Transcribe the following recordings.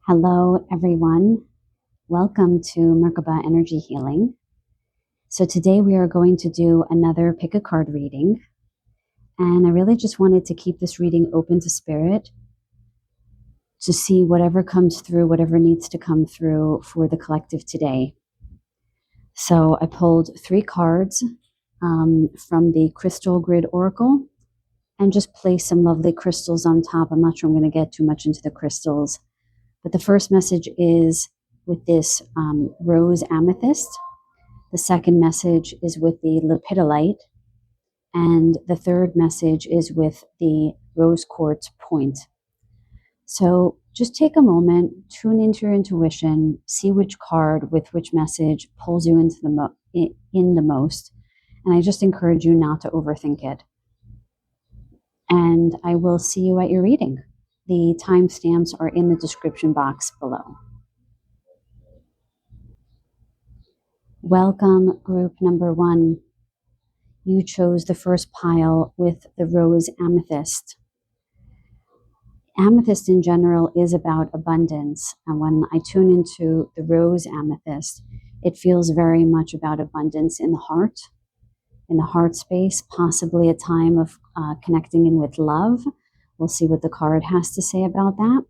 Hello, everyone. Welcome to Merkaba Energy Healing. So today we are going to do another pick a card reading. And I really just wanted to keep this reading open to spirit to see whatever comes through, whatever needs to come through for the collective today. So I pulled 3 cards from the Crystal Grid Oracle and just placed some lovely crystals on top. I'm not sure I'm going to get too much into the crystals. But the first message is with this rose amethyst. The second message is with the lepidolite. And the third message is with the rose quartz point. So just take a moment, tune into your intuition, see which card with which message pulls you into in the most. And I just encourage you not to overthink it. And I will see you at your reading. The timestamps are in the description box below. Welcome, group number 1. You chose the first pile with the rose amethyst. Amethyst in general is about abundance. And when I tune into the rose amethyst, it feels very much about abundance in the heart space, possibly a time of connecting in with love. We'll see what the card has to say about that.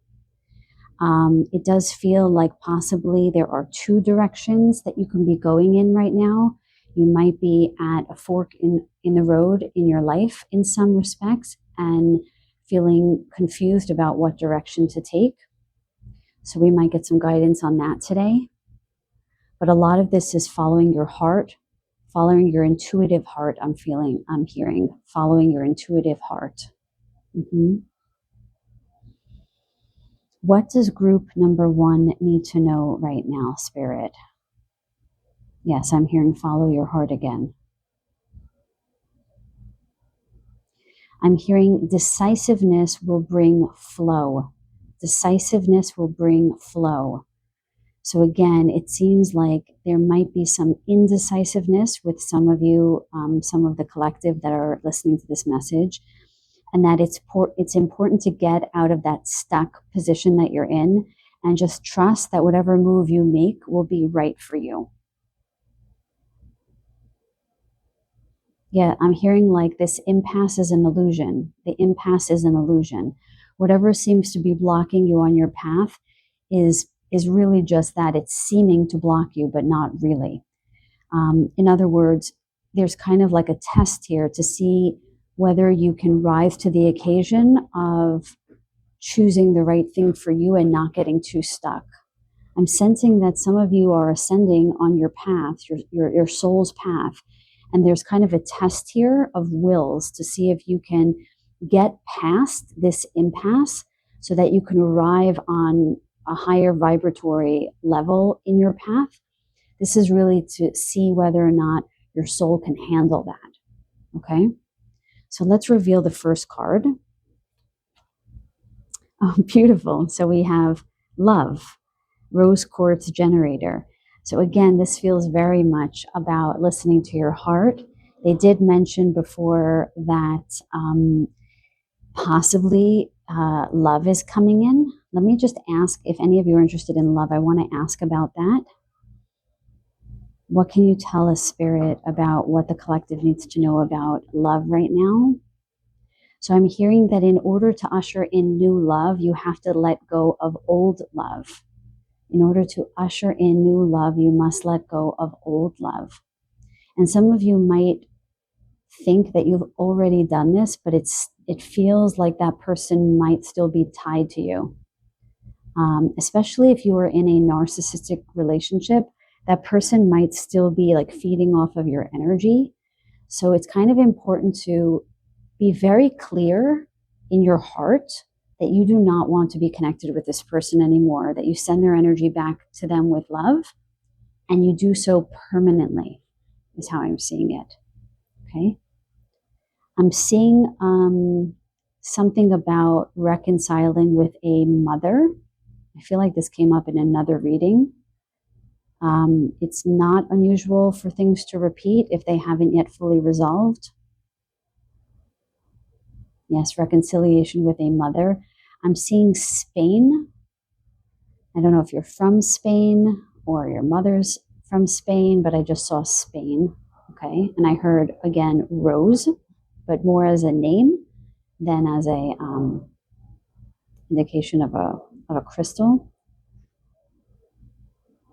It does feel like possibly there are 2 directions that you can be going in right now. You might be at a fork in the road in your life in some respects and feeling confused about what direction to take. So we might get some guidance on that today. But a lot of this is following your heart, following your intuitive heart. I'm hearing, following your intuitive heart. What does group number 1 need to know right now, Spirit? Yes, I'm hearing follow your heart again. I'm hearing decisiveness will bring flow. Decisiveness will bring flow. So again, it seems like there might be some indecisiveness with some of you, some of the collective that are listening to this message, and that it's important to get out of that stuck position that you're in and just trust that whatever move you make will be right for you. Yeah, I'm hearing like this impasse is an illusion. The impasse is an illusion. Whatever seems to be blocking you on your path is really just that. It's seeming to block you, but not really. In other words, there's kind of like a test here to see whether you can rise to the occasion of choosing the right thing for you and not getting too stuck. I'm sensing that some of you are ascending on your path, your soul's path, and there's kind of a test here of wills to see if you can get past this impasse so that you can arrive on a higher vibratory level in your path. This is really to see whether or not your soul can handle that. Okay? So let's reveal the first card. Oh, beautiful. So we have love, rose quartz generator. So again, this feels very much about listening to your heart. They did mention before that possibly love is coming in. Let me just ask if any of you are interested in love. I want to ask about that. What can you tell us, Spirit, about what the collective needs to know about love right now? So I'm hearing that in order to usher in new love, you have to let go of old love. In order to usher in new love, you must let go of old love. And some of you might think that you've already done this, but it feels like that person might still be tied to you. Especially if you are in a narcissistic relationship, that person might still be like feeding off of your energy. So it's kind of important to be very clear in your heart that you do not want to be connected with this person anymore, that you send their energy back to them with love, and you do so permanently, is how I'm seeing it. Okay? I'm seeing something about reconciling with a mother. I feel like this came up in another reading. It's not unusual for things to repeat if they haven't yet fully resolved. Yes, reconciliation with a mother. I'm seeing Spain. I don't know if you're from Spain or your mother's from Spain, but I just saw Spain. Okay. And I heard again rose, but more as a name than as a indication of a crystal.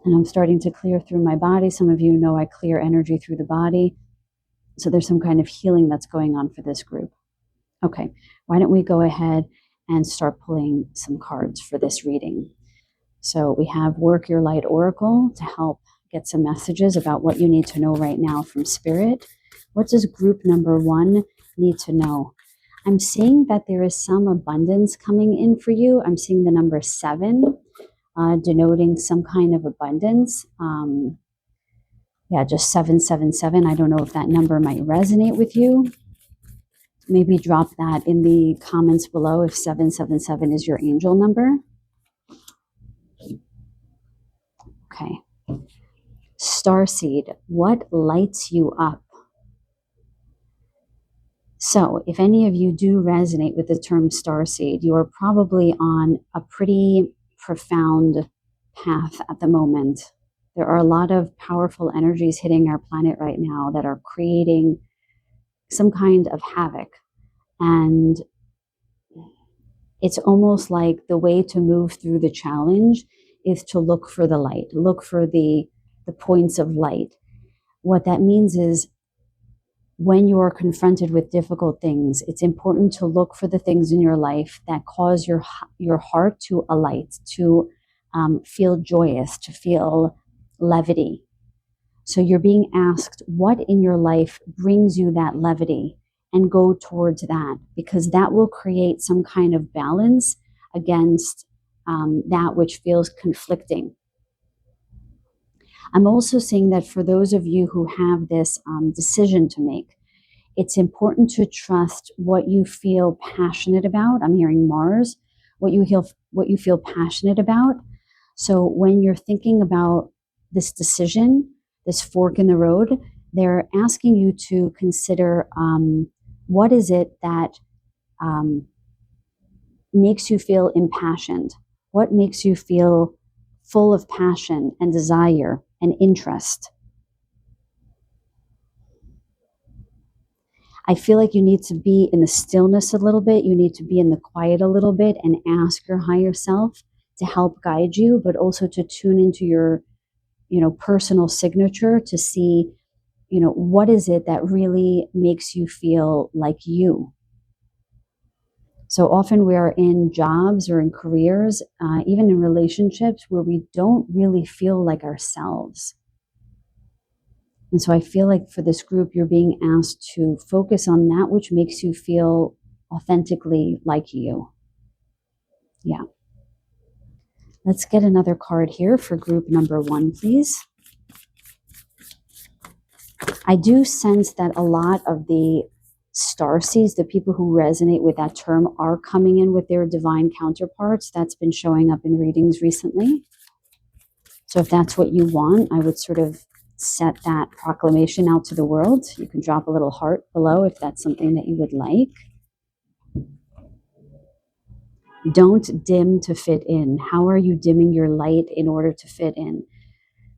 And I'm starting to clear through my body. Some of you know I clear energy through the body. So there's some kind of healing that's going on for this group. Okay, why don't we go ahead and start pulling some cards for this reading. So we have Work Your Light Oracle to help get some messages about what you need to know right now from Spirit. What does group number 1 need to know? I'm seeing that there is some abundance coming in for you. I'm seeing the number 7, denoting some kind of abundance. Just 777. I don't know if that number might resonate with you. Maybe drop that in the comments below if 777 is your angel number. Okay. Starseed, what lights you up? So if any of you do resonate with the term starseed, you are probably on a pretty profound path at the moment. There are a lot of powerful energies hitting our planet right now that are creating some kind of havoc. And it's almost like the way to move through the challenge is to look for the light, look for the points of light. What that means is when you are confronted with difficult things, it's important to look for the things in your life that cause your heart to alight, to feel joyous, to feel levity. So you're being asked what in your life brings you that levity, and go towards that, because that will create some kind of balance against that which feels conflicting. I'm also seeing that for those of you who have this decision to make, it's important to trust what you feel passionate about. I'm hearing Mars, what you feel passionate about. So when you're thinking about this decision, this fork in the road, they're asking you to consider what is it that makes you feel impassioned? What makes you feel full of passion and desire and interest? I feel like you need to be in the stillness a little bit. You need to be in the quiet a little bit and ask your higher self to help guide you, but also to tune into your, personal signature to see, what is it that really makes you feel like you? So often we are in jobs or in careers, even in relationships where we don't really feel like ourselves. And so I feel like for this group, you're being asked to focus on that which makes you feel authentically like you. Yeah. Let's get another card here for group number 1, please. I do sense that a lot of the starseeds, the people who resonate with that term, are coming in with their divine counterparts. That's been showing up in readings recently. So if that's what you want, I would sort of set that proclamation out to the world. You can drop a little heart below if that's something that you would like. Don't dim to fit in. How are you dimming your light in order to fit in?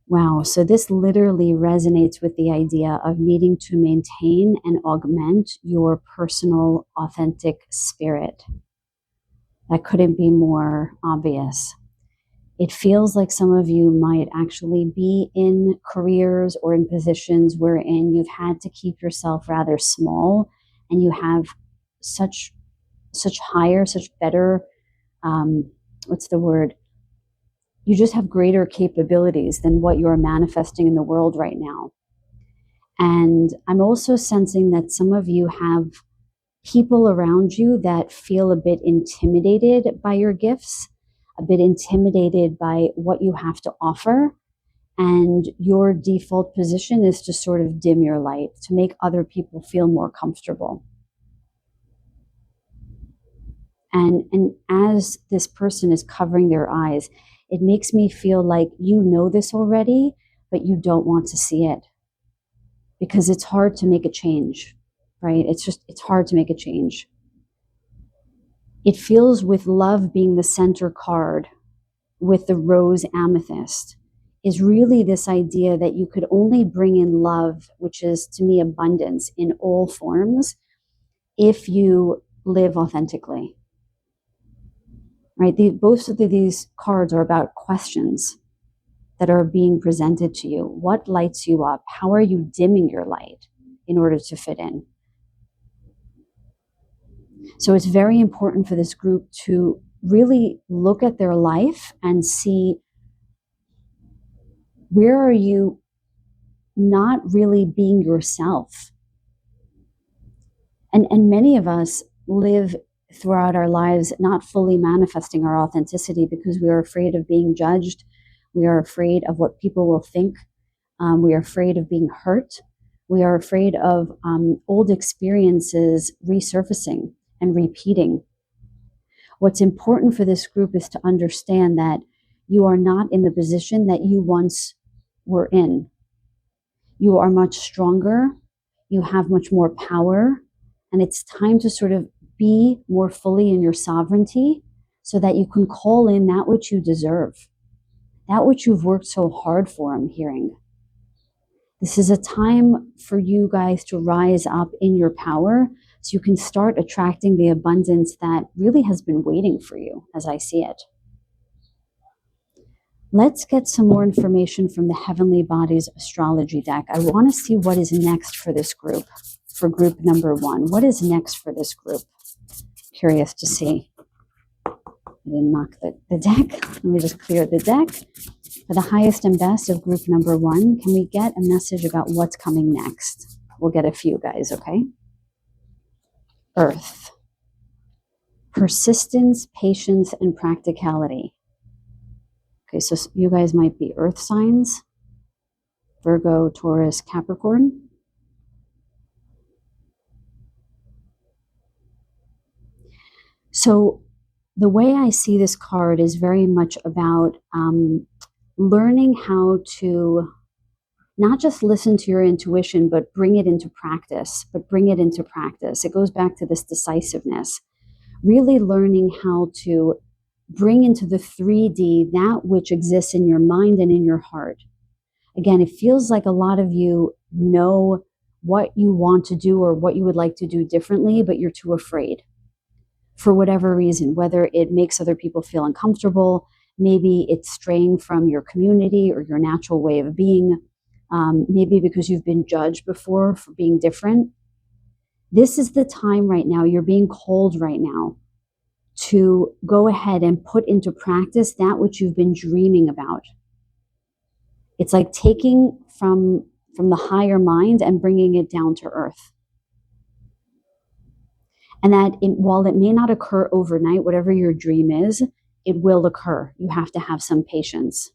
Wow, so this literally resonates with the idea of needing to maintain and augment your personal, authentic spirit. That couldn't be more obvious. It feels like some of you might actually be in careers or in positions wherein you've had to keep yourself rather small, and you have such better, you just have greater capabilities than what you're manifesting in the world right now. And I'm also sensing that some of you have people around you that feel a bit intimidated by your gifts, a bit intimidated by what you have to offer. And your default position is to sort of dim your light, to make other people feel more comfortable. And as this person is covering their eyes, it makes me feel like you know this already, but you don't want to see it. Because it's hard to make a change, right? It's hard to make a change. It feels with love being the center card, with the rose amethyst is really this idea that you could only bring in love, which is to me abundance in all forms, if you live authentically. Right? Both of these cards are about questions that are being presented to you. What lights you up? How are you dimming your light in order to fit in? So it's very important for this group to really look at their life and see, where are you not really being yourself? And many of us live throughout our lives not fully manifesting our authenticity because we are afraid of being judged. We are afraid of what people will think. We are afraid of being hurt. We are afraid of old experiences resurfacing and repeating. What's important for this group is to understand that you are not in the position that you once were in. You are much stronger. You have much more power. And it's time to sort of be more fully in your sovereignty so that you can call in that which you deserve, that which you've worked so hard for, I'm hearing. This is a time for you guys to rise up in your power so you can start attracting the abundance that really has been waiting for you, as I see it. Let's get some more information from the Heavenly Bodies Astrology deck. I want to see what is next for this group, for group number 1. What is next for this group? Curious to see. I didn't knock the deck. Let me just clear the deck. For the highest and best of group number 1, can we get a message about what's coming next? We'll get a few, guys, okay? Earth. Persistence, patience, and practicality. Okay, so you guys might be earth signs. Virgo, Taurus, Capricorn. So the way I see this card is very much about learning how to not just listen to your intuition, but bring it into practice, It goes back to this decisiveness, really learning how to bring into the 3D that which exists in your mind and in your heart. Again, it feels like a lot of you know what you want to do or what you would like to do differently, but you're too afraid for whatever reason, whether it makes other people feel uncomfortable, maybe it's straying from your community or your natural way of being, maybe because you've been judged before for being different. This is the time right now, you're being called right now to go ahead and put into practice that which you've been dreaming about. It's like taking from the higher mind and bringing it down to earth. And that while it may not occur overnight, whatever your dream is, it will occur. You have to have some patience.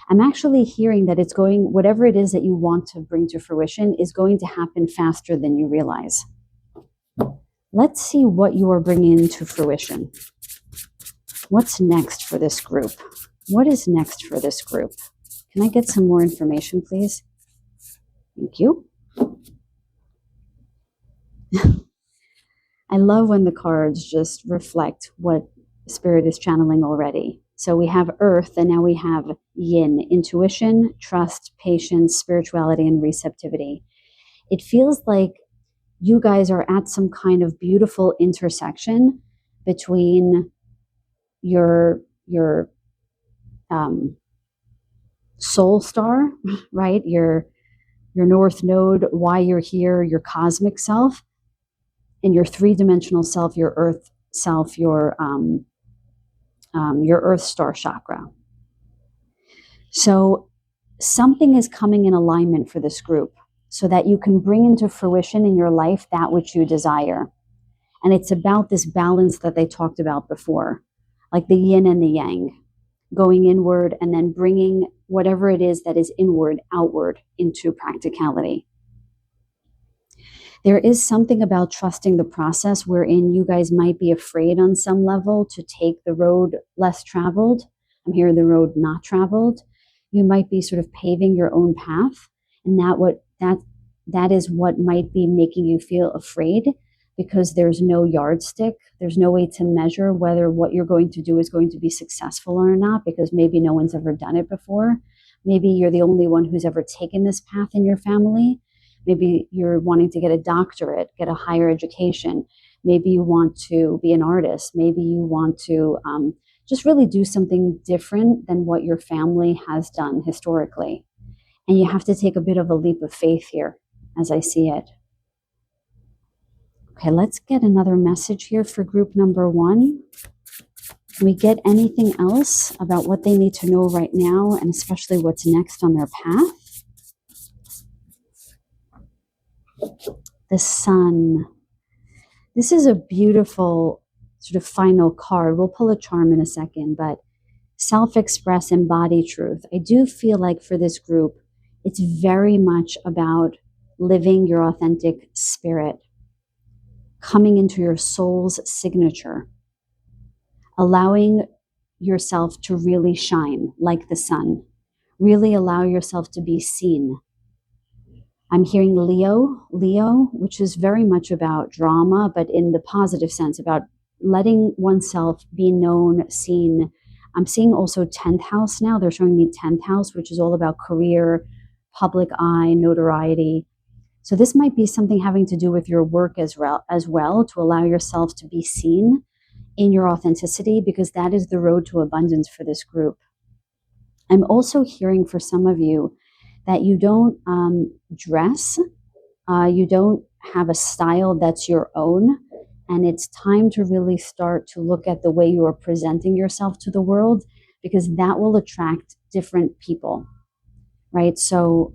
I'm actually hearing that it's going, whatever it is that you want to bring to fruition is going to happen faster than you realize. Let's see what you are bringing to fruition. What's next for this group? What is next for this group? Can I get some more information, please? Thank you. I love when the cards just reflect what Spirit is channeling already. So we have Earth, and now we have Yin, intuition, trust, patience, spirituality, and receptivity. It feels like you guys are at some kind of beautiful intersection between your soul star, right? Your North Node, why you're here, your cosmic self, and your 3-dimensional self, your Earth self, your Earth star chakra. So something is coming in alignment for this group so that you can bring into fruition in your life that which you desire. And it's about this balance that they talked about before, like the yin and the yang, going inward and then bringing whatever it is that is inward, outward into practicality. There is something about trusting the process wherein you guys might be afraid on some level to take the road less traveled. I'm hearing the road not traveled. You might be sort of paving your own path, and that is what might be making you feel afraid. because there's no yardstick. There's no way to measure whether what you're going to do is going to be successful or not, because maybe no one's ever done it before. Maybe you're the only one who's ever taken this path in your family. Maybe you're wanting to get a doctorate, get a higher education. Maybe you want to be an artist. Maybe you want to just really do something different than what your family has done historically. And you have to take a bit of a leap of faith here, as I see it. Okay, let's get another message here for group number 1. Can we get anything else about what they need to know right now, and especially what's next on their path? The Sun. This is a beautiful sort of final card. We'll pull a charm in a second, but self-express, embody truth. I do feel like for this group, it's very much about living your authentic spirit, coming into your soul's signature, allowing yourself to really shine like the sun, really allow yourself to be seen. I'm hearing Leo, which is very much about drama, but in the positive sense, about letting oneself be known, seen. I'm seeing also 10th house now. They're showing me 10th house, which is all about career, public eye, notoriety. So this might be something having to do with your work as well, to allow yourself to be seen in your authenticity, because that is the road to abundance for this group. I'm also hearing for some of you that you don't dress, you don't have a style that's your own, and it's time to really start to look at the way you are presenting yourself to the world, because that will attract different people, right? So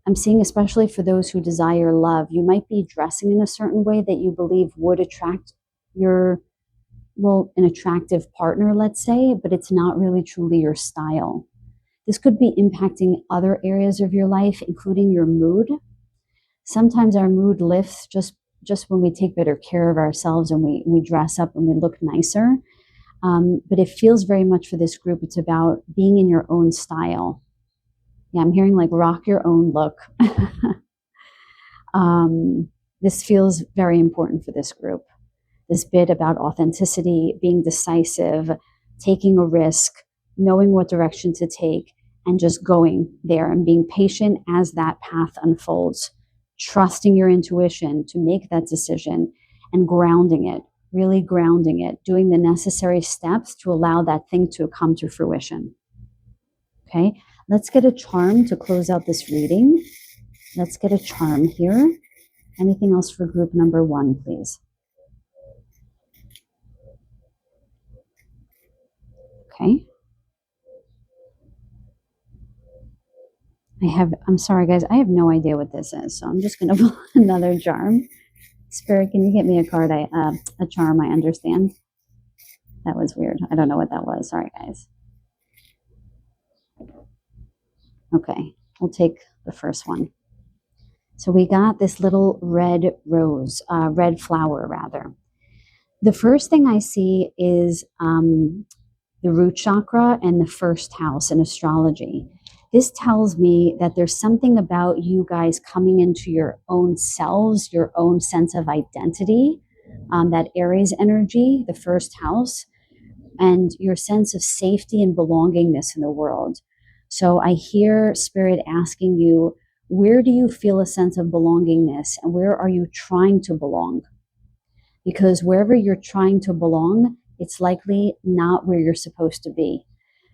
I'm seeing, especially for those who desire love, you might be dressing in a certain way that you believe would attract an attractive partner, let's say, but it's not really truly your style. This could be impacting other areas of your life, including your mood. Sometimes our mood lifts just when we take better care of ourselves and we dress up and we look nicer. But it feels very much for this group, it's about being in your own style. Yeah, I'm hearing like rock your own look. This feels very important for this group. This bit about authenticity, being decisive, taking a risk, knowing what direction to take, and just going there and being patient as that path unfolds, trusting your intuition to make that decision and grounding it, really grounding it, doing the necessary steps to allow that thing to come to fruition. Okay, let's get a charm to close out this reading. Let's get a charm here. Anything else for group number 1, please? Okay. I'm sorry guys, I have no idea what this is, so I'm just going to pull another charm. Spirit, can you get me a card? A charm, I understand. That was weird. I don't know what that was. Sorry guys. Okay, we'll take the first one. So we got this little red rose, red flower rather. The first thing I see is the root chakra and the first house in astrology. This tells me that there's something about you guys coming into your own selves, your own sense of identity, that Aries energy, the first house, and your sense of safety and belongingness in the world. So I hear Spirit asking you, where do you feel a sense of belongingness, and where are you trying to belong? Because wherever you're trying to belong, it's likely not where you're supposed to be,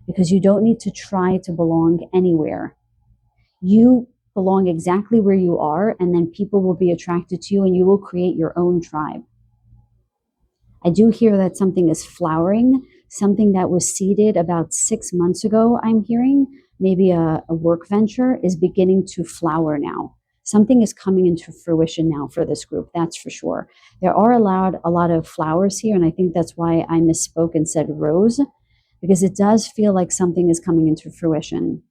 because you don't need to try to belong anywhere. You belong exactly where you are, and then people will be attracted to you and you will create your own tribe. I do hear that something is flowering, something that was seeded about 6 months ago, I'm hearing, maybe a work venture is beginning to flower now. Something is coming into fruition now for this group, that's for sure. There are a lot of flowers here, and I think that's why I misspoke and said rose, because it does feel like something is coming into fruition.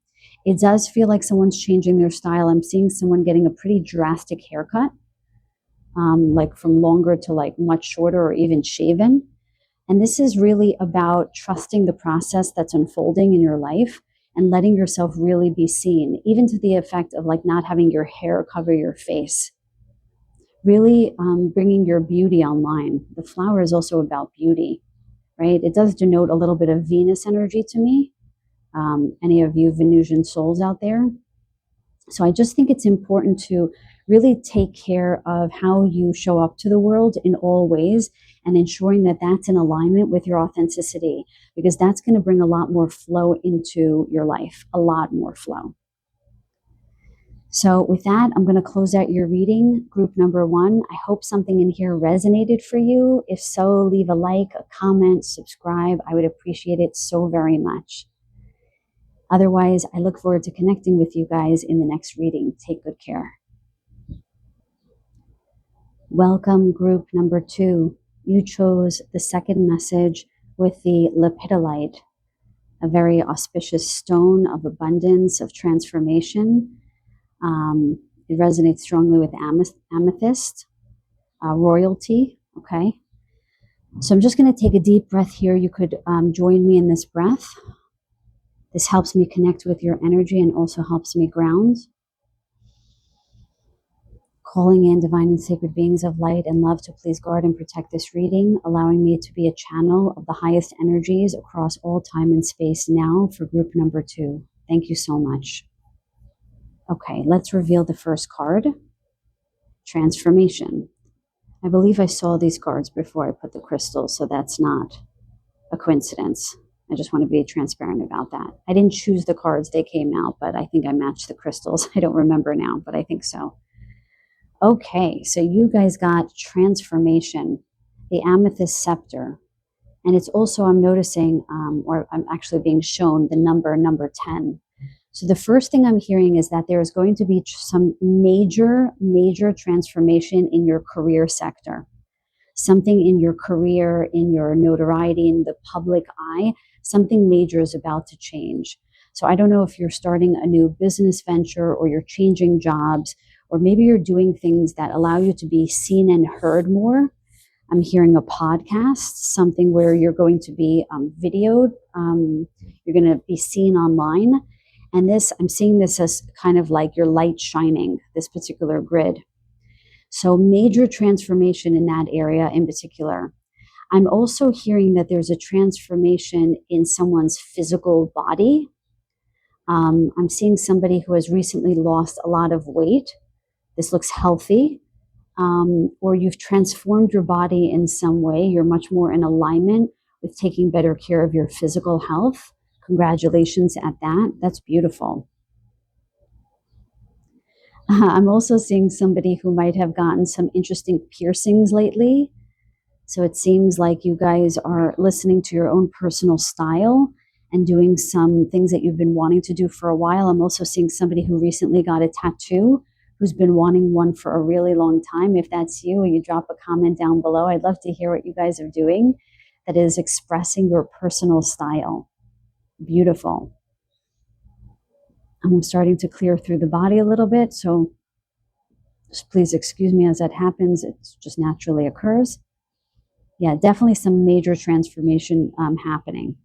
It does feel like someone's changing their style. I'm seeing someone getting a pretty drastic haircut, like from longer to like much shorter or even shaven. And this is really about trusting the process that's unfolding in your life and letting yourself really be seen, even to the effect of like not having your hair cover your face. really bringing your beauty online. The flower is also about beauty, right? It does denote a little bit of Venus energy to me. Any of you Venusian souls out there. So I just think it's important to really take care of how you show up to the world in all ways and ensuring that that's in alignment with your authenticity, because that's going to bring a lot more flow into your life, a lot more flow. So with that, I'm going to close out your reading, group number 1. I hope something in here resonated for you. If so, leave a like, a comment, subscribe. I would appreciate it so very much. Otherwise, I look forward to connecting with you guys in the next reading. Take good care. Welcome, group number 2. You chose the second message with the lepidolite, a very auspicious stone of abundance, of transformation. It resonates strongly with amethyst, royalty, okay? So I'm just going to take a deep breath here. You could join me in this breath. This helps me connect with your energy and also helps me ground. Calling in divine and sacred beings of light and love to please guard and protect this reading, allowing me to be a channel of the highest energies across all time and space now for group number 2. Thank you so much. Okay, let's reveal the first card, transformation. I believe I saw these cards before I put the crystals, so that's not a coincidence. I just want to be transparent about that. I didn't choose the cards, they came out, but I think I matched the crystals. I don't remember now, but I think so. Okay, so you guys got transformation, the amethyst scepter. And it's also, I'm noticing, or I'm actually being shown the number 10. So the first thing I'm hearing is that there is going to be some major transformation in your career sector. Something in your career, in your notoriety, in the public eye, something major is about to change. So I don't know if you're starting a new business venture or you're changing jobs, or maybe you're doing things that allow you to be seen and heard more. I'm hearing a podcast, something where you're going to be videoed, you're going to be seen online. And this, I'm seeing this as kind of like your light shining, this particular grid. So major transformation in that area in particular. I'm also hearing that there's a transformation in someone's physical body. I'm seeing somebody who has recently lost a lot of weight. This looks healthy. Or you've transformed your body in some way. You're much more in alignment with taking better care of your physical health. Congratulations at that. That's beautiful. I'm also seeing somebody who might have gotten some interesting piercings lately. So it seems like you guys are listening to your own personal style and doing some things that you've been wanting to do for a while. I'm also seeing somebody who recently got a tattoo, who's been wanting one for a really long time. If that's you, you drop a comment down below. I'd love to hear what you guys are doing that is expressing your personal style. Beautiful. I'm starting to clear through the body a little bit, so just please excuse me as that happens. It just naturally occurs. Yeah, definitely some major transformation happening.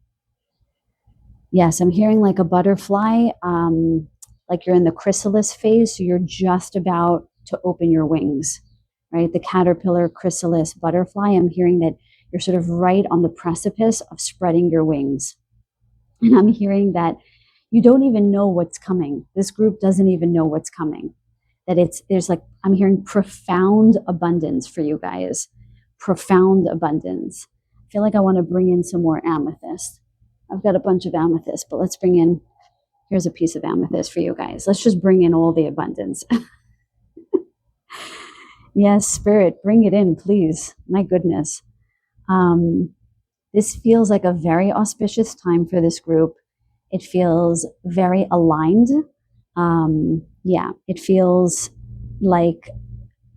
Yes, I'm hearing like a butterfly, like you're in the chrysalis phase, so you're just about to open your wings, right? The caterpillar, chrysalis, butterfly. I'm hearing that you're sort of right on the precipice of spreading your wings. And I'm hearing that you don't even know what's coming. This group doesn't even know what's coming. That there's like, I'm hearing profound abundance for you guys. Profound abundance. I feel like I want to bring in some more amethyst. I've got a bunch of amethyst, but let's bring in, here's a piece of amethyst for you guys. Let's just bring in all the abundance. Yes, Spirit, bring it in, please. My goodness. This feels like a very auspicious time for this group. It feels very aligned. Yeah, it feels like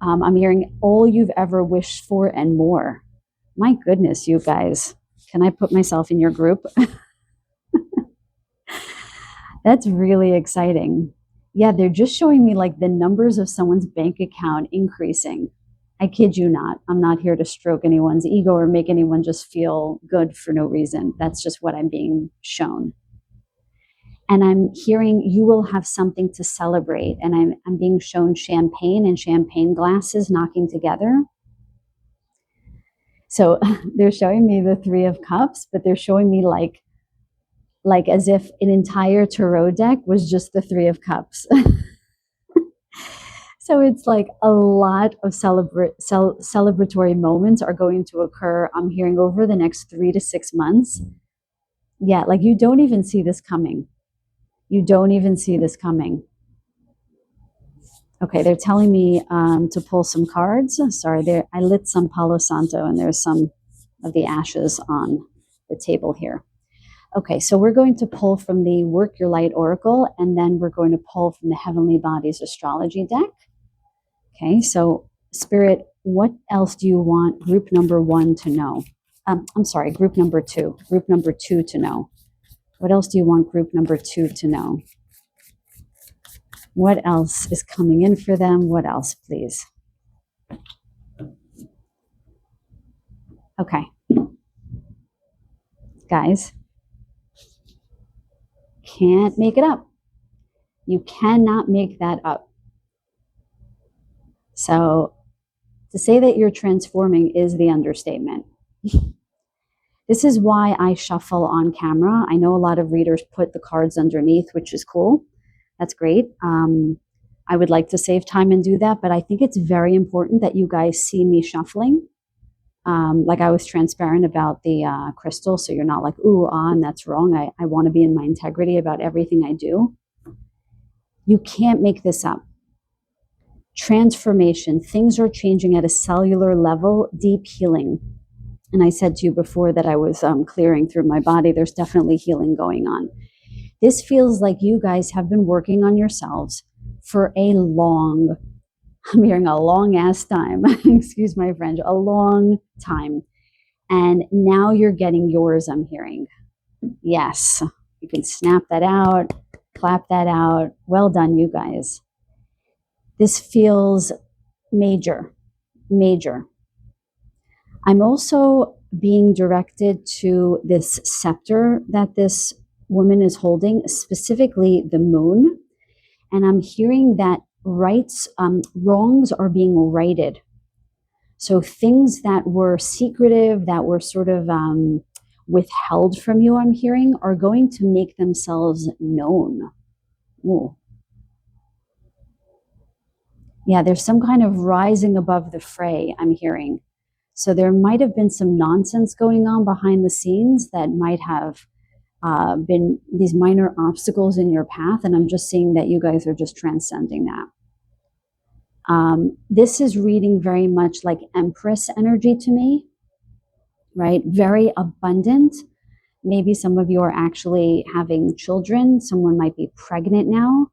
I'm hearing all you've ever wished for and more. My goodness, you guys. Can I put myself in your group? That's really exciting. Yeah, they're just showing me like the numbers of someone's bank account increasing. I kid you not. I'm not here to stroke anyone's ego or make anyone just feel good for no reason. That's just what I'm being shown. And I'm hearing you will have something to celebrate. And I'm being shown champagne and champagne glasses knocking together. So they're showing me the Three of Cups, but they're showing me like as if an entire tarot deck was just the Three of Cups. So it's like a lot of celebratory moments are going to occur, I'm hearing, over the next 3 to 6 months. Yeah, like you don't even see this coming. You don't even see this coming. Okay, they're telling me to pull some cards. Sorry, I lit some Palo Santo and there's some of the ashes on the table here. Okay, so we're going to pull from the Work Your Light Oracle, and then we're going to pull from the Heavenly Bodies Astrology deck. Okay, so Spirit, what else do you want group number 1 to know? I'm sorry, group number 2. Group number 2 to know. What else do you want group number 2 to know? What else is coming in for them? What else, please? Okay. Guys, can't make it up. You cannot make that up. So to say that you're transforming is the understatement. This is why I shuffle on camera. I know a lot of readers put the cards underneath, which is cool. That's great. I would like to save time and do that, but I think it's very important that you guys see me shuffling. Like I was transparent about the crystal, so you're not like, ooh, and that's wrong. I want to be in my integrity about everything I do. You can't make this up. Transformation, things are changing at a cellular level, deep healing. And I said to you before that I was clearing through my body. There's definitely healing going on. This feels like you guys have been working on yourselves for I'm hearing a long ass time, excuse my French, a long time. And now you're getting yours, I'm hearing. Yes, you can snap that out, clap that out. Well done, you guys. This feels major, major. I'm also being directed to this scepter that this woman is holding, specifically the moon. And I'm hearing that wrongs are being righted. So things that were secretive, that were sort of withheld from you, I'm hearing, are going to make themselves known. Ooh. Yeah, there's some kind of rising above the fray, I'm hearing. So there might have been some nonsense going on behind the scenes that might have been these minor obstacles in your path. And I'm just seeing that you guys are just transcending that. This is reading very much like Empress energy to me, right? Very abundant. Maybe some of you are actually having children. Someone might be pregnant now.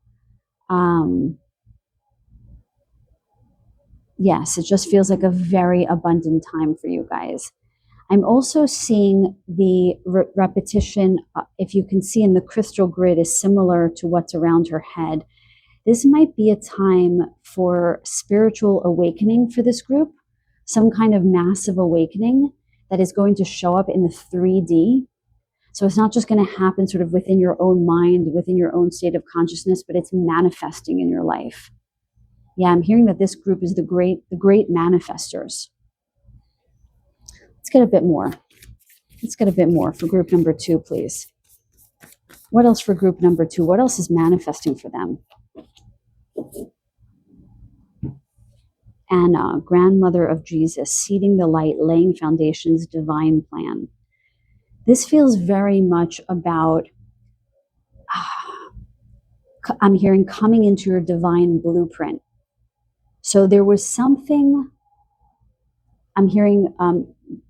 Yes, it just feels like a very abundant time for you guys. I'm also seeing the repetition, if you can see in the crystal grid, is similar to what's around her head. This might be a time for spiritual awakening for this group, some kind of massive awakening that is going to show up in the 3D. So it's not just going to happen sort of within your own mind, within your own state of consciousness, but it's manifesting in your life. Yeah, I'm hearing that this group is the great manifestors. Let's get a bit more. Let's get a bit more for group number 2, please. What else for group number 2? What else is manifesting for them? Anna, grandmother of Jesus, seeding the light, laying foundations, divine plan. This feels very much about, I'm hearing, coming into your divine blueprint. So there was something, I'm hearing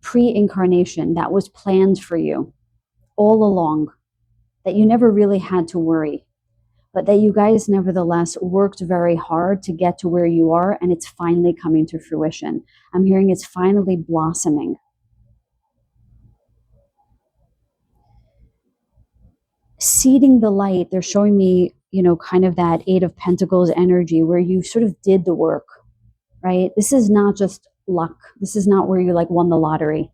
pre-incarnation that was planned for you all along, that you never really had to worry, but that you guys nevertheless worked very hard to get to where you are, and it's finally coming to fruition. I'm hearing it's finally blossoming. Seeding the light, they're showing me, kind of that 8 of Pentacles energy where you sort of did the work, right? This is not just luck. This is not where you won the lottery.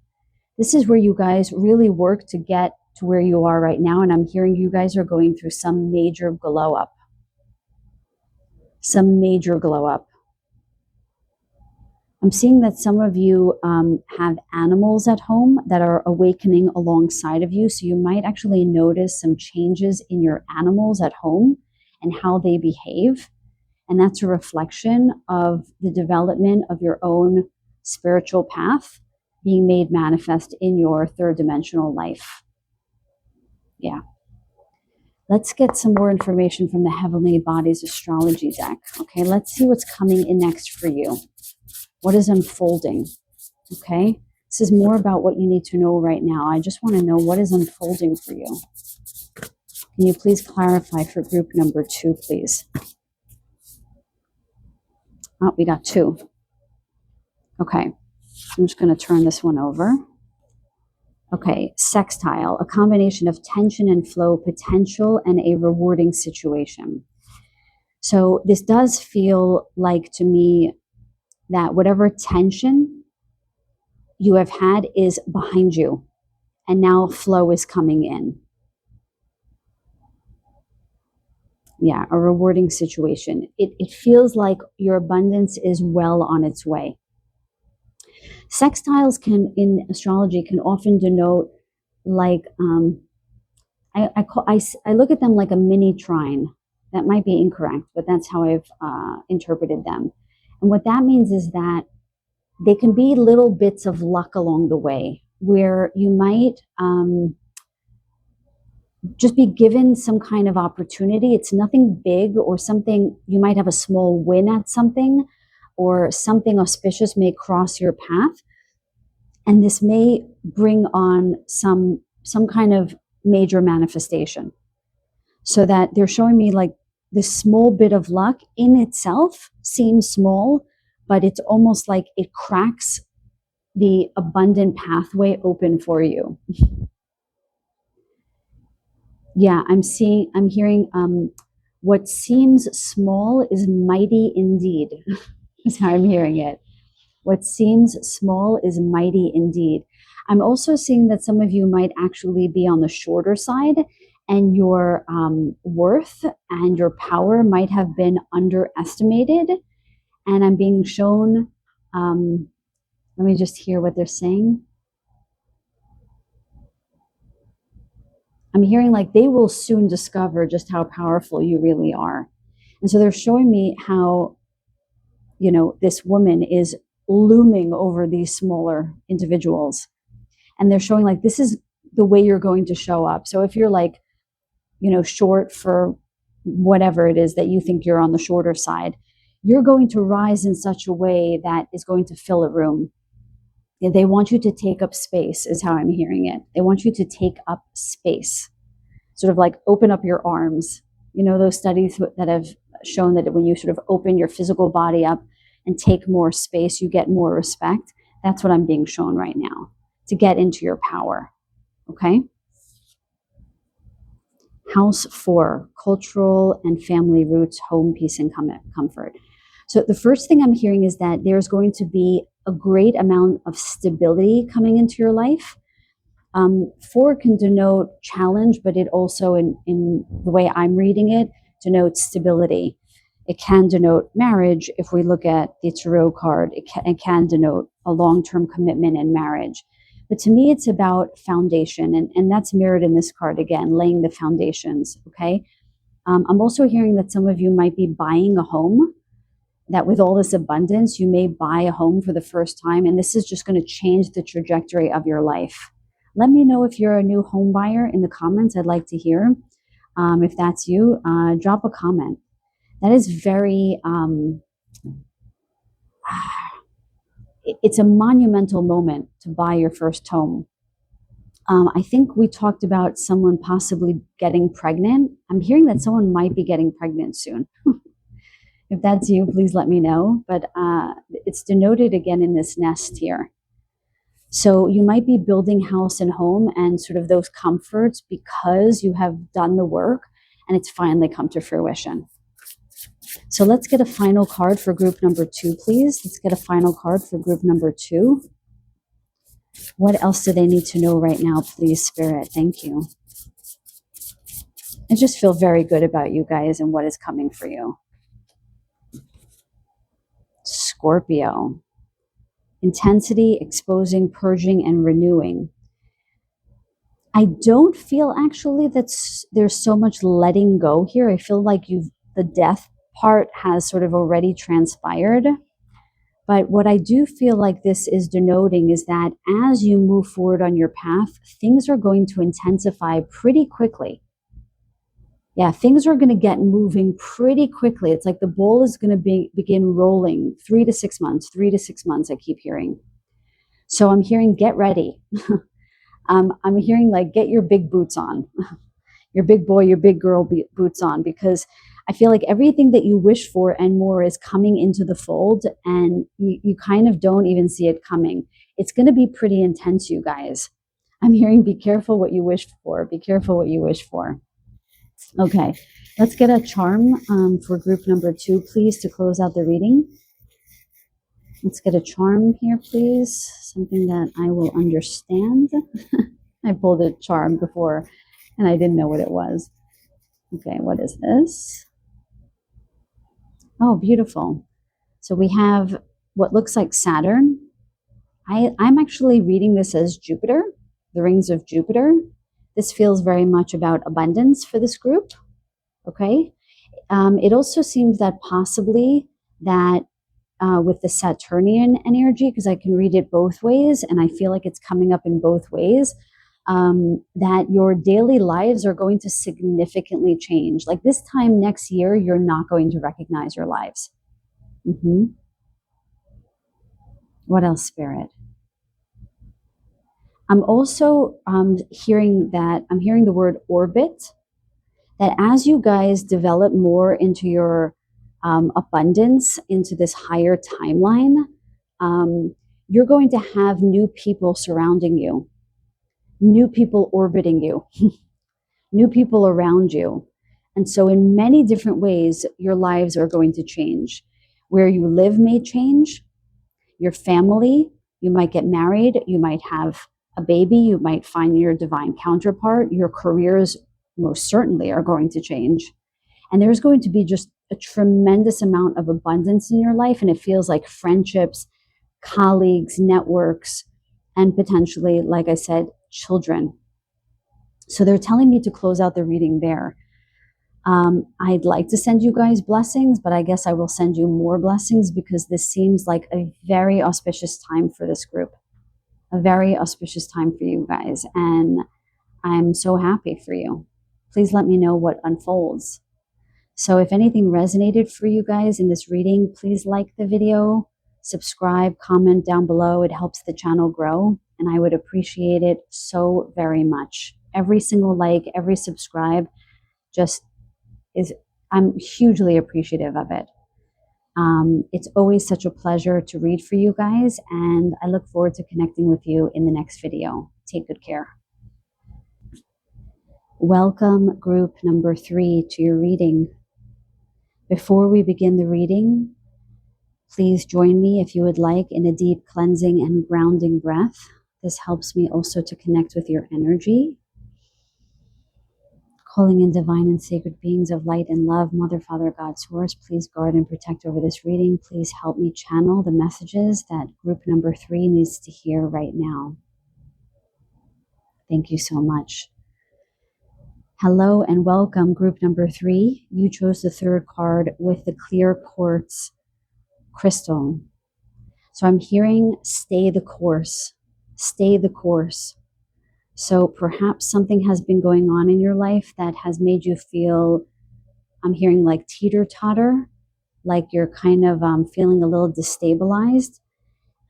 This is where you guys really work to get to where you are right now. And I'm hearing you guys are going through some major glow up. Some major glow up. I'm seeing that some of you have animals at home that are awakening alongside of you. So you might actually notice some changes in your animals at home and how they behave. And that's a reflection of the development of your own spiritual path being made manifest in your third dimensional life. Yeah. Let's get some more information from the Heavenly Bodies Astrology deck. Okay, let's see what's coming in next for you. What is unfolding? Okay, this is more about what you need to know right now. I just want to know what is unfolding for you. Can you please clarify for group number 2, please? Oh, we got 2. Okay, I'm just going to turn this one over. Okay, sextile, a combination of tension and flow, potential, and a rewarding situation. So this does feel like to me that whatever tension you have had is behind you, and now flow is coming in. Yeah, a rewarding situation. It feels like your abundance is well on its way. Sextiles in astrology can often denote like, I look at them like a mini trine. That might be incorrect, but that's how I've interpreted them. And what that means is that they can be little bits of luck along the way where you might just be given some kind of opportunity. It's nothing big or something, you might have a small win at something, or something auspicious may cross your path. And this may bring on some kind of major manifestation. So that they're showing me like this small bit of luck in itself seems small, but it's almost like it cracks the abundant pathway open for you. Yeah, I'm hearing what seems small is mighty indeed. Is how I'm hearing it. What seems small is mighty indeed. I'm also seeing that some of you might actually be on the shorter side, and your worth and your power might have been underestimated. And I'm being shown, let me just hear what they're saying. I'm hearing like they will soon discover just how powerful you really are. And so they're showing me how, you know, this woman is looming over these smaller individuals. And they're showing like this is the way you're going to show up. So if you're like, you know, short for whatever it is that you think you're on the shorter side, you're going to rise in such a way that is going to fill a room. They want you to take up space, is how I'm hearing it. They want you to take up space, sort of like open up your arms. You know, those studies that have shown that when you sort of open your physical body up and take more space, you get more respect. That's what I'm being shown right now, to get into your power. Okay? House 4, cultural and family roots, home, peace, and comfort. So the first thing I'm hearing is that there's going to be a great amount of stability coming into your life. 4 can denote challenge, but it also, in the way I'm reading it, denotes stability. It can denote marriage. If we look at the tarot card, it can denote a long-term commitment in marriage. But to me, it's about foundation, and that's mirrored in this card again, laying the foundations, okay? I'm also hearing that some of you might be buying a home, that with all this abundance, you may buy a home for the first time, and this is just going to change the trajectory of your life. Let me know if you're a new home buyer in the comments. I'd like to hear. If that's you, drop a comment. That is very, it's a monumental moment to buy your first home. I think we talked about someone possibly getting pregnant. I'm hearing that someone might be getting pregnant soon. If that's you, please let me know. But it's denoted again in this nest here. So you might be building house and home and sort of those comforts because you have done the work and it's finally come to fruition. So let's get a final card for group number 2, please. Let's get a final card for group number 2. What else do they need to know right now, please, Spirit? Thank you. I just feel very good about you guys and what is coming for you. Scorpio. Intensity, exposing, purging, and renewing. I don't feel actually that there's so much letting go here. I feel like the death part has sort of already transpired. But what I do feel like this is denoting is that as you move forward on your path, things are going to intensify pretty quickly. Yeah, things are going to get moving pretty quickly. It's like the ball is going to begin rolling 3 to 6 months, 3 to 6 months, I keep hearing. So I'm hearing get ready. I'm hearing like get your big boots on, your big boy, your big girl boots on, because I feel like everything that you wish for and more is coming into the fold, and you kind of don't even see it coming. It's going to be pretty intense, you guys. I'm hearing be careful what you wish for. Be careful what you wish for. Okay, let's get a charm for group number 2, please, to close out the reading. Let's get a charm here, please. Something that I will understand. I pulled a charm before and I didn't know what it was. Okay, what is this? Oh, beautiful. So we have what looks like Saturn. I'm actually reading this as Jupiter, the rings of Jupiter. This feels very much about abundance for this group. Okay. It also seems that possibly that with the Saturnian energy, because I can read it both ways, and I feel like it's coming up in both ways, that your daily lives are going to significantly change. Like this time next year, you're not going to recognize your lives. What else, Spirit? I'm also hearing the word orbit, that as you guys develop more into your abundance, into this higher timeline, you're going to have new people surrounding you, new people orbiting you, new people around you. And so in many different ways, your lives are going to change. Where you live may change, your family, you might get married, you might have a baby, you might find your divine counterpart, your careers most certainly are going to change. And there's going to be just a tremendous amount of abundance in your life. And it feels like friendships, colleagues, networks, and potentially, like I said, children. So they're telling me to close out the reading there. I'd like to send you guys blessings, but I guess I will send you more blessings because this seems like a very auspicious time for this group, a very auspicious time for you guys. And I'm so happy for you. Please let me know what unfolds. So if anything resonated for you guys in this reading, please like the video, subscribe, comment down below. It helps the channel grow, and I would appreciate it so very much. Every single like, every subscribe I'm hugely appreciative of it. It's always such a pleasure to read for you guys, and I look forward to connecting with you in the next video. Take good care. Welcome, group number 3, to your reading. Before we begin the reading, please join me if you would like in a deep cleansing and grounding breath. This helps me also to connect with your energy. Calling in divine and sacred beings of light and love, Mother, Father, God, Source, please guard and protect over this reading. Please help me channel the messages that group number 3 needs to hear right now. Thank you so much. Hello and welcome, group number 3. You chose the 3rd card with the clear quartz crystal. So I'm hearing stay the course, stay the course. So perhaps something has been going on in your life that has made you feel, I'm hearing like teeter-totter, like you're kind of feeling a little destabilized.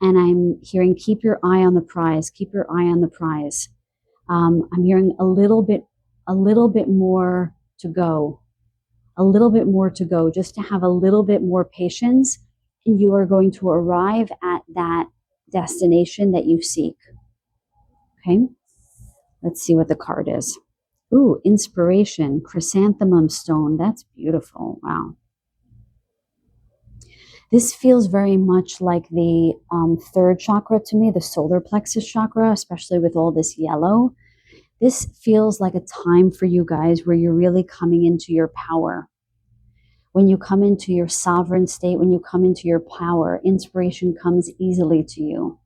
And I'm hearing keep your eye on the prize, keep your eye on the prize. I'm hearing a little bit more to go, a little bit more to go, just to have a little bit more patience, and you are going to arrive at that destination that you seek. Okay? Let's see what the card is. Ooh, inspiration, chrysanthemum stone. That's beautiful. Wow. This feels very much like the third chakra to me, the solar plexus chakra, especially with all this yellow. This feels like a time for you guys where you're really coming into your power. When you come into your sovereign state, when you come into your power, inspiration comes easily to you.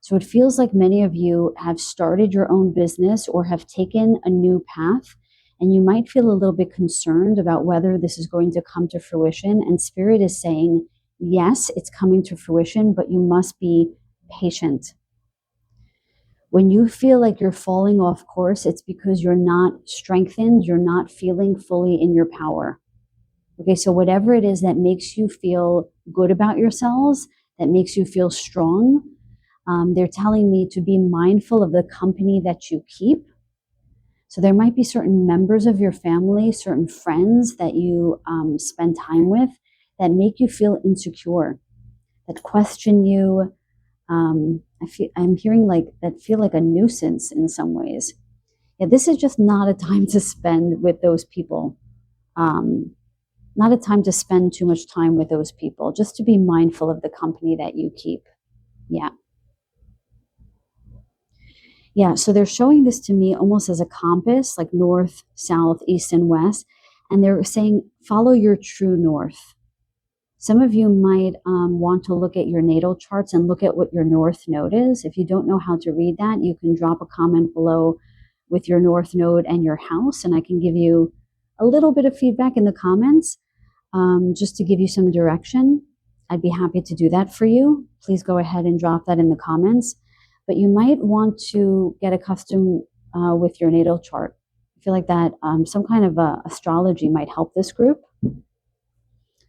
So it feels like many of you have started your own business or have taken a new path, and you might feel a little bit concerned about whether this is going to come to fruition. And Spirit is saying, yes, it's coming to fruition, but you must be patient. When you feel like you're falling off course, it's because you're not strengthened, you're not feeling fully in your power. Okay, so whatever it is that makes you feel good about yourselves, that makes you feel strong, they're telling me to be mindful of the company that you keep. So there might be certain members of your family, certain friends that you spend time with that make you feel insecure, that question you. I'm hearing like that feel like a nuisance in some ways. Yeah, this is just not a time to spend with those people. Not a time to spend too much time with those people, just to be mindful of the company that you keep. Yeah. Yeah, so they're showing this to me almost as a compass, like north, south, east, and west. And they're saying, follow your true north. Some of you might want to look at your natal charts and look at what your north node is. If you don't know how to read that, you can drop a comment below with your north node and your house, and I can give you a little bit of feedback in the comments just to give you some direction. I'd be happy to do that for you. Please go ahead and drop that in the comments. But you might want to get accustomed with your natal chart. I feel like that some kind of astrology might help this group.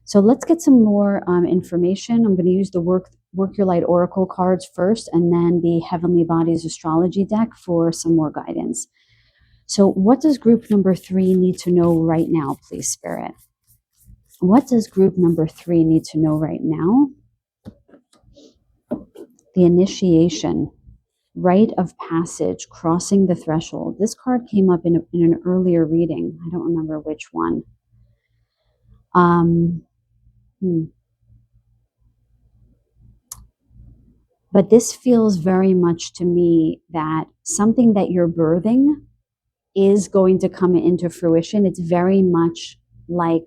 So let's get some more information. I'm going to use the Work Your Light Oracle cards first, and then the Heavenly Bodies Astrology deck for some more guidance. So what does group number 3 need to know right now, please, Spirit? What does group number 3 need to know right now? The initiation, rite of passage, crossing the threshold. This card came up in an earlier reading. I don't remember which one. But this feels very much to me that something that you're birthing is going to come into fruition. It's very much like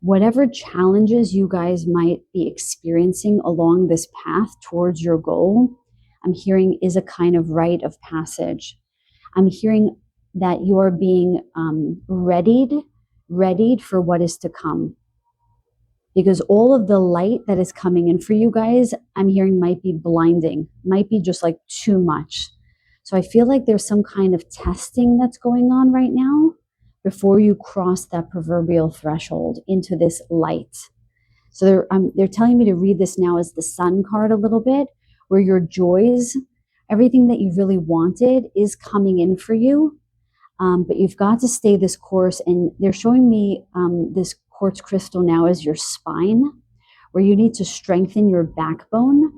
whatever challenges you guys might be experiencing along this path towards your goal, I'm hearing is a kind of rite of passage. I'm hearing that you're being readied for what is to come. Because all of the light that is coming in for you guys, I'm hearing might be blinding, might be just like too much. So I feel like there's some kind of testing that's going on right now before you cross that proverbial threshold into this light. So they're telling me to read this now as the Sun card a little bit, where your joys, everything that you really wanted is coming in for you. But you've got to stay this course. And they're showing me this quartz crystal now as your spine, where you need to strengthen your backbone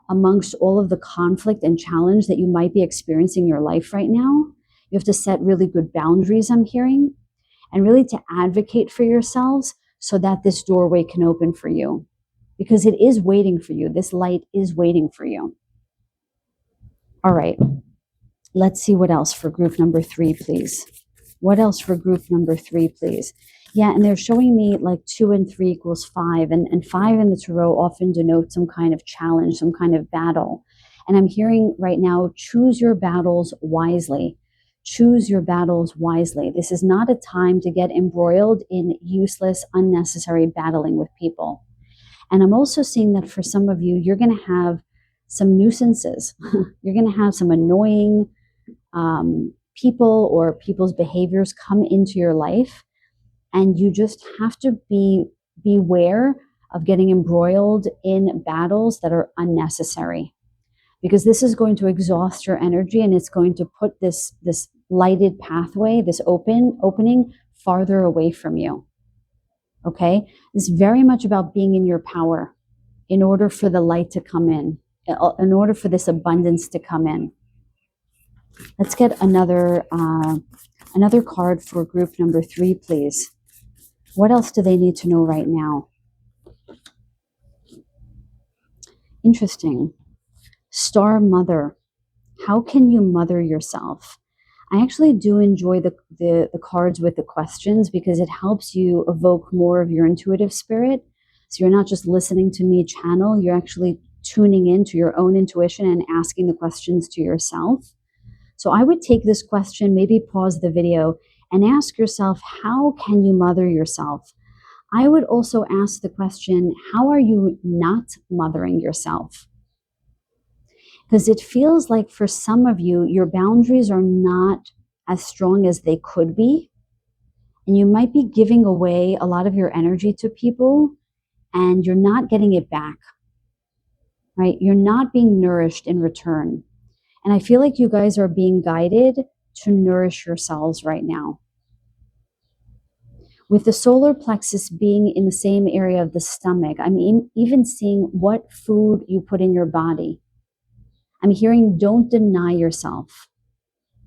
amongst all of the conflict and challenge that you might be experiencing in your life right now. You have to set really good boundaries, I'm hearing, and really to advocate for yourselves so that this doorway can open for you, because it is waiting for you. This light is waiting for you. All right. Let's see what else for group number 3, please. What else for group number 3, please? Yeah, and they're showing me like 2 and 3 equals 5. And 5 in the tarot often denotes some kind of challenge, some kind of battle. And I'm hearing right now, choose your battles wisely. Choose your battles wisely. This is not a time to get embroiled in useless, unnecessary battling with people. And I'm also seeing that for some of you, you're going to have some nuisances. You're going to have some annoying people or people's behaviors come into your life, and you just have to beware of getting embroiled in battles that are unnecessary, because this is going to exhaust your energy, and it's going to put this lighted pathway, this opening farther away from you. Okay, it's very much about being in your power in order for the light to come in order for this abundance to come in. Let's get another card for group number 3, please. What else do they need to know right now? Interesting. Star Mother. How can you mother yourself? I actually do enjoy the cards with the questions because it helps you evoke more of your intuitive spirit. So you're not just listening to me channel, you're actually tuning into your own intuition and asking the questions to yourself. So I would take this question, maybe pause the video and ask yourself, how can you mother yourself? I would also ask the question, how are you not mothering yourself? Because it feels like for some of you, your boundaries are not as strong as they could be. And you might be giving away a lot of your energy to people and you're not getting it back, right? You're not being nourished in return. And I feel like you guys are being guided to nourish yourselves right now. With the solar plexus being in the same area of the stomach, I'm even seeing what food you put in your body. I'm hearing don't deny yourself.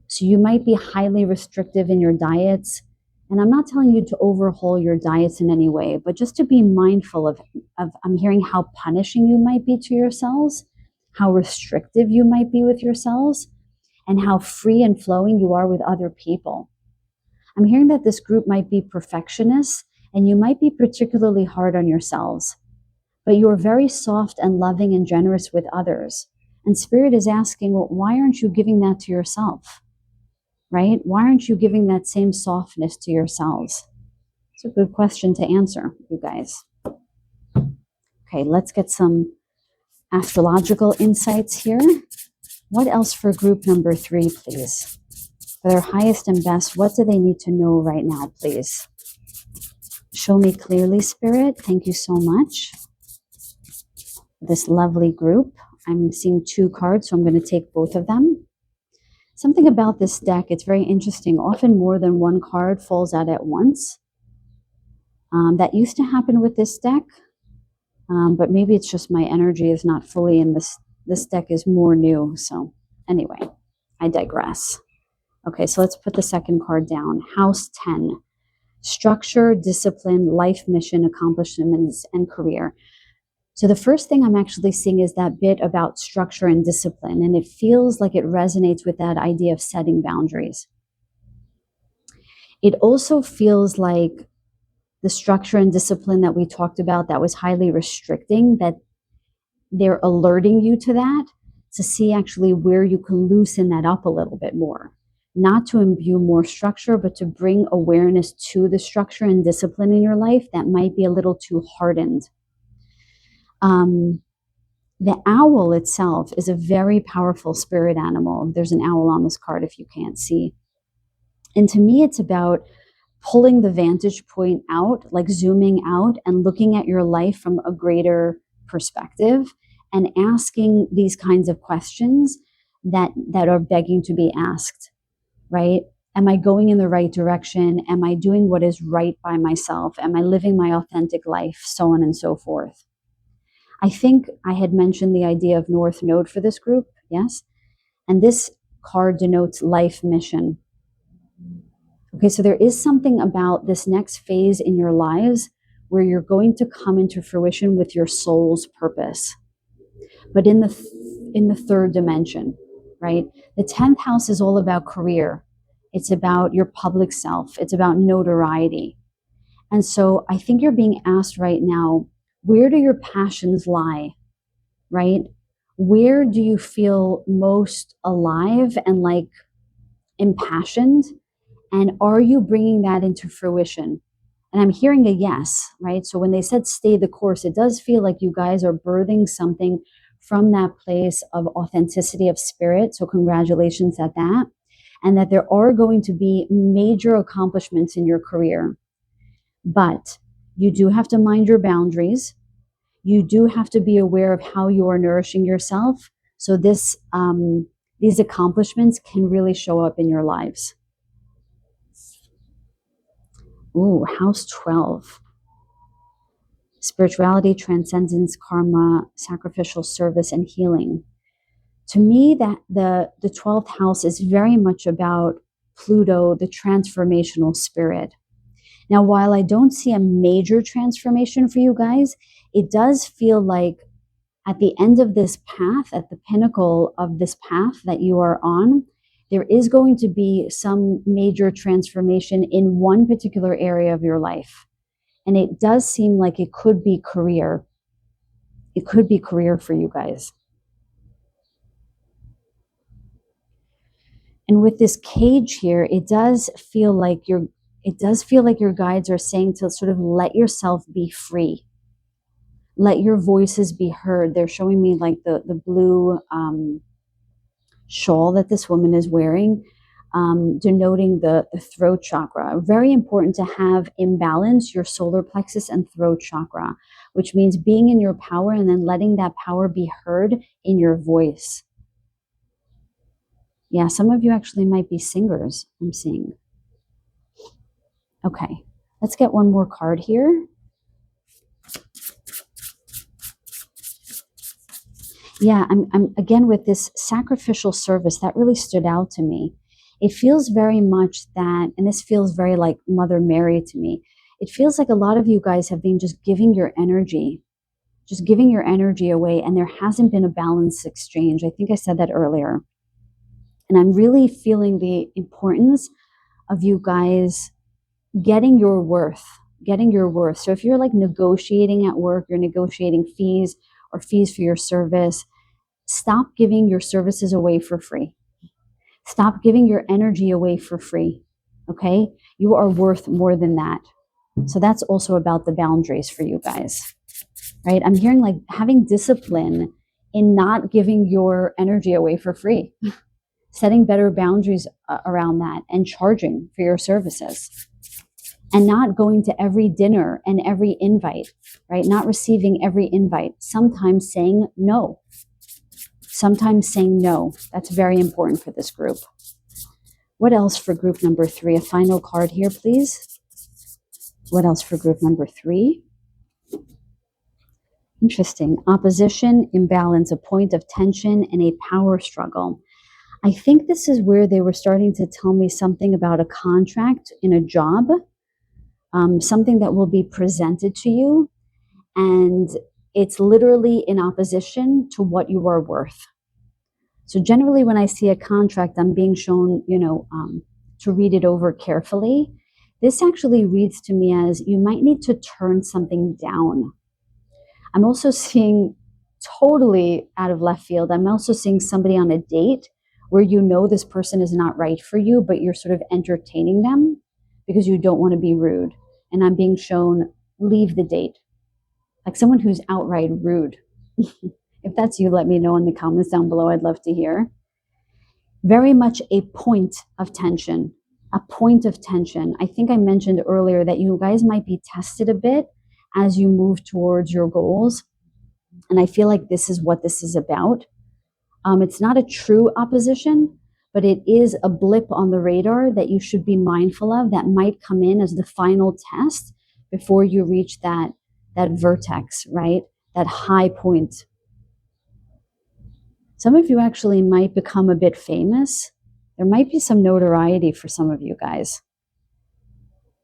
So you might be highly restrictive in your diets. And I'm not telling you to overhaul your diets in any way, but just to be mindful of I'm hearing how punishing you might be to yourselves, how restrictive you might be with yourselves, and how free and flowing you are with other people. I'm hearing that this group might be perfectionists and you might be particularly hard on yourselves, but you're very soft and loving and generous with others. And Spirit is asking, well, why aren't you giving that to yourself? Right? Why aren't you giving that same softness to yourselves? It's a good question to answer, you guys. Okay, let's get some astrological insights here. What else for group number 3, please? For their highest and best, what do they need to know right now, please? Show me clearly, Spirit. Thank you so much. This lovely group. I'm seeing 2 cards, so I'm going to take both of them. Something about this deck, it's very interesting. Often more than one card falls out at once. That used to happen with this deck, but maybe it's just my energy is not fully in this. This deck is more new. So anyway, I digress. Okay, so let's put the second card down. House 10, structure, discipline, life mission, accomplishments, and career. So the first thing I'm actually seeing is that bit about structure and discipline, and it feels like it resonates with that idea of setting boundaries. It also feels like the structure and discipline that we talked about that was highly restricting, that they're alerting you to that, to see actually where you can loosen that up a little bit more. Not to imbue more structure, but to bring awareness to the structure and discipline in your life that might be a little too hardened. The owl itself is a very powerful spirit animal. There's an owl on this card if you can't see. And to me, it's about pulling the vantage point out, like zooming out and looking at your life from a greater perspective and asking these kinds of questions that are begging to be asked, right? Am I going in the right direction? Am I doing what is right by myself? Am I living my authentic life? So on and so forth. I think I had mentioned the idea of North Node for this group, yes? And this card denotes life mission. Okay, so there is something about this next phase in your lives where you're going to come into fruition with your soul's purpose. But in the third dimension, right? The 10th house is all about career. It's about your public self. It's about notoriety. And so I think you're being asked right now, where do your passions lie, right? Where do you feel most alive and like impassioned? And are you bringing that into fruition? And I'm hearing a yes, right? So when they said stay the course, it does feel like you guys are birthing something from that place of authenticity of spirit. So congratulations at that. And that there are going to be major accomplishments in your career. But you do have to mind your boundaries. You do have to be aware of how you are nourishing yourself. So these accomplishments can really show up in your lives. Ooh, house 12. Spirituality, transcendence, karma, sacrificial service, and healing. To me, that the 12th house is very much about Pluto, the transformational spirit. Now, while I don't see a major transformation for you guys, it does feel like at the end of this path, at the pinnacle of this path that you are on, there is going to be some major transformation in one particular area of your life. And it does seem like it could be career. It could be career for you guys. And with this cage here, it does feel like your guides are saying to sort of let yourself be free. Let your voices be heard. They're showing me like the blue shawl that this woman is wearing, denoting the throat chakra. Very important to have in balance your solar plexus and throat chakra, which means being in your power and then letting that power be heard in your voice. Yeah, some of you actually might be singers, I'm seeing. Okay, let's get one more card here. Yeah, I'm again with this sacrificial service that really stood out to me. It feels very much that, and this feels very like Mother Mary to me. It feels like a lot of you guys have been just giving your energy away, and there hasn't been a balanced exchange. I think I said that earlier. And I'm really feeling the importance of you guys getting your worth. So if you're like negotiating at work, you're negotiating fees or fees for your service, stop giving your services away for free. Stop giving your energy away for free. Okay? You are worth more than that. So that's also about the boundaries for you guys, right? I'm hearing like having discipline in not giving your energy away for free, setting better boundaries around that, and charging for your services, and not going to every dinner and every invite, right? Not receiving every invite. Sometimes saying no. That's very important for this group. What else for group number 3? A final card here, please. What else for group number 3? Interesting. Opposition, imbalance, a point of tension, and a power struggle. I think this is where they were starting to tell me something about a contract in a job, something that will be presented to you, and it's literally in opposition to what you are worth. So generally when I see a contract, I'm being shown, to read it over carefully. This actually reads to me as you might need to turn something down. I'm also seeing, totally out of left field, I'm also seeing somebody on a date where this person is not right for you, but you're sort of entertaining them because you don't want to be rude. And I'm being shown, leave the date. Like someone who's outright rude. If that's you, let me know in the comments down below. I'd love to hear. Very much a point of tension. A point of tension. I think I mentioned earlier that you guys might be tested a bit as you move towards your goals. And I feel like this is what this is about. It's not a true opposition, but it is a blip on the radar that you should be mindful of that might come in as the final test before you reach that vertex, right? That high point. Some of you actually might become a bit famous. There might be some notoriety for some of you guys.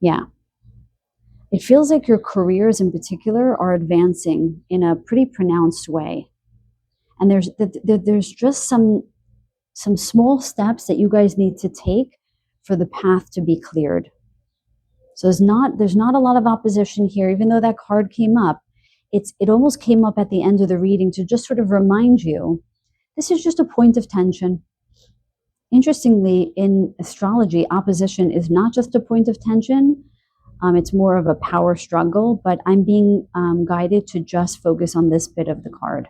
Yeah. It feels like your careers in particular are advancing in a pretty pronounced way. And there's just some small steps that you guys need to take for the path to be cleared. So there's not a lot of opposition here, even though that card came up. It almost came up at the end of the reading to just sort of remind you, this is just a point of tension. Interestingly, in astrology, opposition is not just a point of tension. It's more of a power struggle, but I'm being guided to just focus on this bit of the card.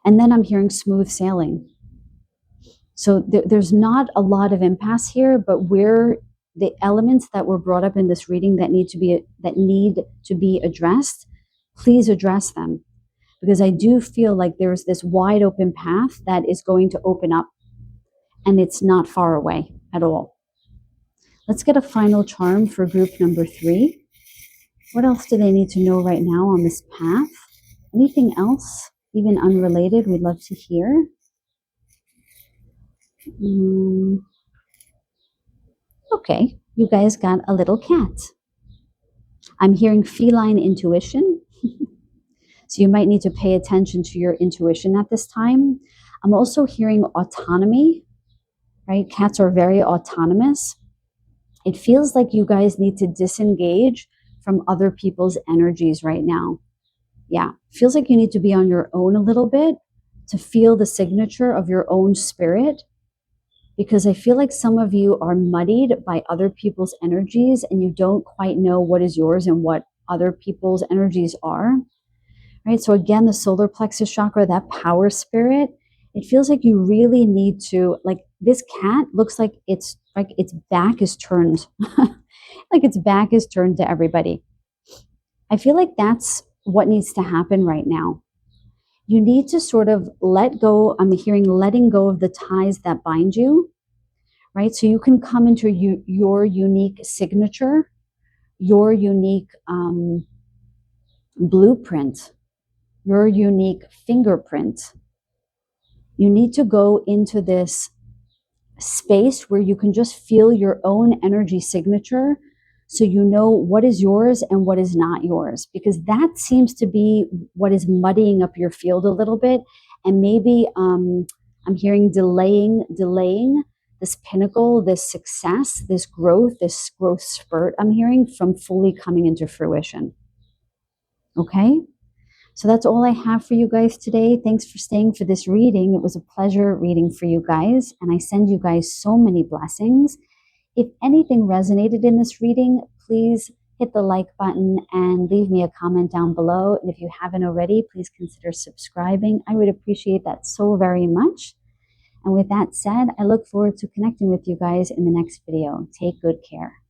And then I'm hearing smooth sailing. So there's not a lot of impasse here, but where the elements that were brought up in this reading that need to be addressed, please address them. Because I do feel like there's this wide open path that is going to open up, and it's not far away at all. Let's get a final charm for group number 3. What else do they need to know right now on this path? Anything else, even unrelated, we'd love to hear. Okay. You guys got a little cat. I'm hearing feline intuition. So you might need to pay attention to your intuition at this time. I'm also hearing autonomy, right? Cats are very autonomous. It feels like you guys need to disengage from other people's energies right now. Yeah, feels like you need to be on your own a little bit to feel the signature of your own spirit, because I feel like some of you are muddied by other people's energies and you don't quite know what is yours and what other people's energies are. Right? So again, the solar plexus chakra, that power spirit, it feels like you really need to, like, this cat looks like its back is turned. Like its back is turned to everybody. I feel like that's what needs to happen right now. You need to sort of let go. I'm hearing letting go of the ties that bind you, right? So you can come into your unique signature, your unique blueprint, your unique fingerprint. You need to go into this space where you can just feel your own energy signature, so you know what is yours and what is not yours, because that seems to be what is muddying up your field a little bit. And maybe I'm hearing delaying this pinnacle, this success, this growth spurt, I'm hearing, from fully coming into fruition. Okay? So that's all I have for you guys today. Thanks for staying for this reading. It was a pleasure reading for you guys, and I send you guys so many blessings. If anything resonated in this reading, please hit the like button and leave me a comment down below. And if you haven't already, please consider subscribing. I would appreciate that so very much. And with that said, I look forward to connecting with you guys in the next video. Take good care.